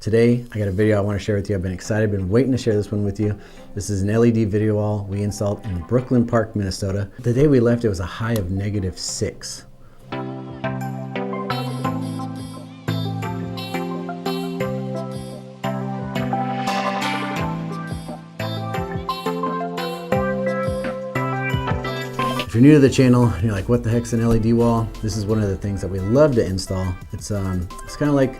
Today, I got a video I want to share with you. I've been excited, been waiting to share this one with you. This is an LED video wall we installed in Brooklyn Park, Minnesota. The day we left, it was a high of -6. If you're new to the channel and you're like, what the heck's an LED wall? This is one of the things that we love to install. It's kind of like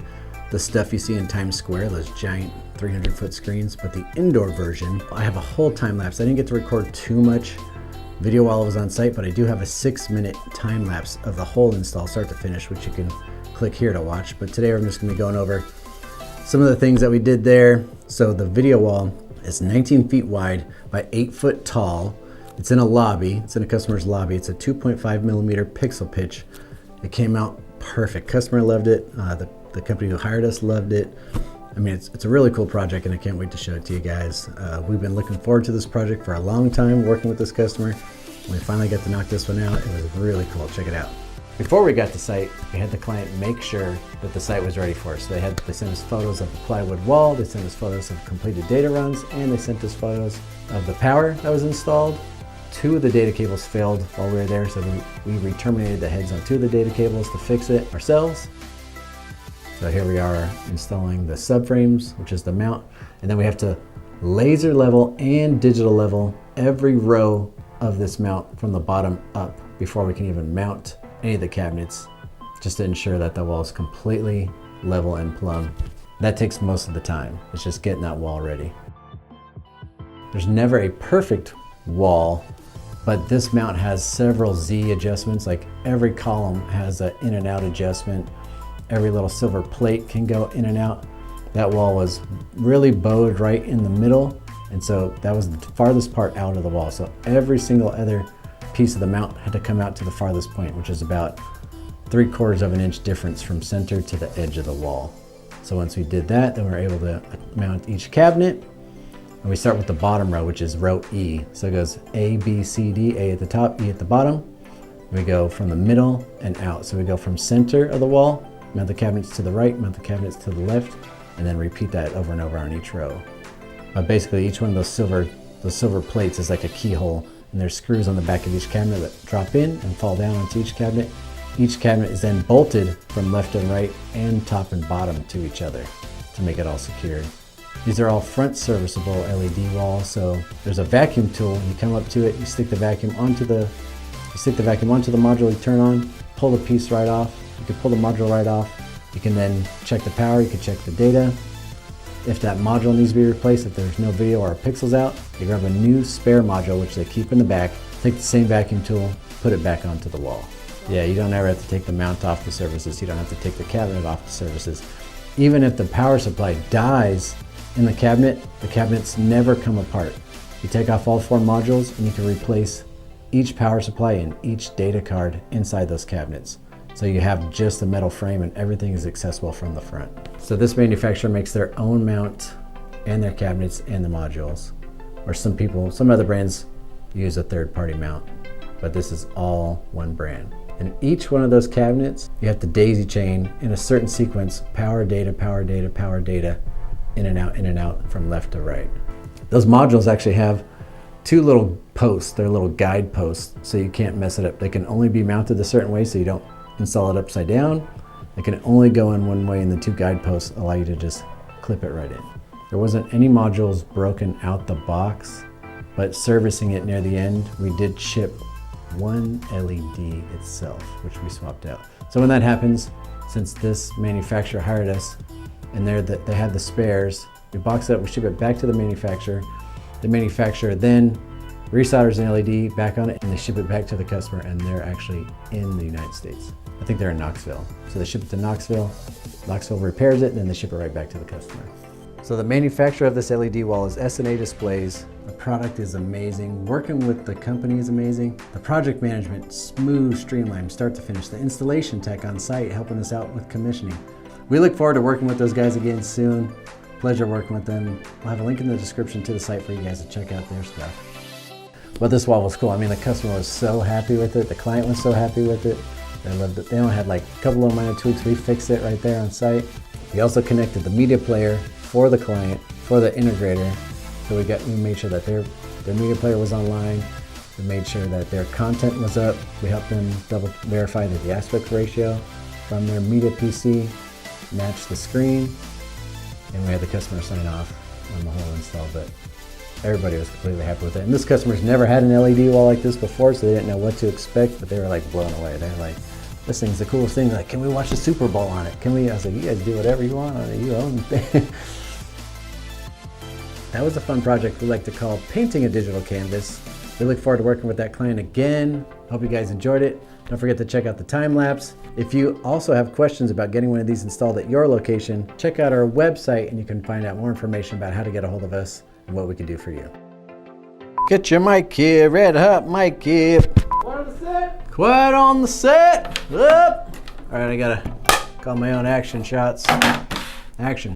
the stuff you see in Times Square, those giant 300-foot screens, but the indoor version. I have a whole time lapse. I didn't get to record too much video while I was on site, but I do have a 6-minute time lapse of the whole install, start to finish, which you can click here to watch. But today I'm just gonna be going over some of the things that we did there. So the video wall is 19 feet wide by 8 foot tall. It's in a lobby, it's in a customer's lobby. It's a 2.5 millimeter pixel pitch. It came out perfect. Customer loved it. The company who hired us loved it. I mean, it's a really cool project and I can't wait to show it to you guys. We've been looking forward to this project for a long time, working with this customer. When we finally got to knock this one out, it was really cool. Check it out. Before we got to site, we had the client make sure that the site was ready for us. They sent us photos of the plywood wall, they sent us photos of completed data runs, and they sent us photos of the power that was installed. 2 of the data cables failed while we were there, so we re-terminated the heads on 2 of the data cables to fix it ourselves. So here we are installing the subframes, which is the mount, and then we have to laser level and digital level every row of this mount from the bottom up before we can even mount any of the cabinets, just to ensure that the wall is completely level and plumb. That takes most of the time. It's just getting that wall ready. There's never a perfect wall, but this mount has several Z adjustments. Like every column has an in and out adjustment. Every little silver plate can go in and out. That wall was really bowed right in the middle, and so that was the farthest part out of the wall. So every single other piece of the mount had to come out to the farthest point, which is about 3/4 of an inch difference from center to the edge of the wall. So once we did that, then we were able to mount each cabinet. And we start with the bottom row, which is row E. So it goes A, B, C, D, A at the top, E at the bottom. We go from the middle and out. So we go from center of the wall, mount the cabinets to the right, mount the cabinets to the left, and then repeat that over and over on each row. Basically, each one of those silver plates is like a keyhole, and there's screws on the back of each cabinet that drop in and fall down onto each cabinet. Each cabinet is then bolted from left and right and top and bottom to each other to make it all secured. These are all front serviceable LED walls, so there's a vacuum tool. You come up to it, you stick the vacuum onto the module, you turn on, pull the piece right off. You can pull the module right off. You can then check the power, you can check the data. If that module needs to be replaced, if there's no video or pixels out, you grab a new spare module, which they keep in the back, take the same vacuum tool, put it back onto the wall. Yeah, you don't ever have to take the mount off the surfaces. You don't have to take the cabinet off the surfaces. Even if the power supply dies in the cabinets never come apart. You take off all 4 modules and you can replace each power supply and each data card inside those cabinets. So you have just a metal frame and everything is accessible from the front. So this manufacturer makes their own mount and their cabinets and the modules. Or some other brands use a third-party mount, but this is all one brand. And each one of those cabinets, you have to daisy chain in a certain sequence, power, data, power, data, power, data, in and out from left to right. Those modules actually have 2 little posts. They're little guide posts, so you can't mess it up. They can only be mounted a certain way, so you don't install it upside down. They can only go in one way, and the 2 guide posts allow you to just clip it right in. There wasn't any modules broken out the box, but servicing it near the end, we did ship 1 LED itself, which we swapped out. So when that happens, since this manufacturer hired us, and they had the spares, we box it up, we ship it back to the manufacturer. The manufacturer then resolders an LED back on it, and they ship it back to the customer, and they're actually in the United States. I think they're in Knoxville. So they ship it to Knoxville, Knoxville repairs it, and then they ship it right back to the customer. So the manufacturer of this LED wall is S&A Displays. The product is amazing. Working with the company is amazing. The project management, smooth, streamlined, start to finish. The installation tech on site helping us out with commissioning. We look forward to working with those guys again soon. Pleasure working with them. I'll have a link in the description to the site for you guys to check out their stuff. But this wall was cool. I mean, the customer was so happy with it. The client was so happy with it. They loved it. They only had like a couple of minor tweaks. We fixed it right there on site. We also connected the media player for the client, for the integrator. So we made sure that their media player was online. We made sure that their content was up. We helped them double verify that the aspect ratio from their media PC matched the screen. And we had the customer sign off on the whole install, but everybody was completely happy with it. And this customer's never had an LED wall like this before, so they didn't know what to expect, but they were like blown away. They're like, this thing's the coolest thing. They're like, can we watch the Super Bowl on it? Can we? I was like, you guys do whatever you want on it. You own it. That was a fun project we like to call painting a digital canvas. We look forward to working with that client again. Hope you guys enjoyed it. Don't forget to check out the time lapse. If you also have questions about getting one of these installed at your location, check out our website and you can find out more information about how to get a hold of us and what we can do for you. Get your mic here, Red Hot mic here. Quiet on the set. Quiet on the set. Up. All right, I gotta call my own action shots. Action.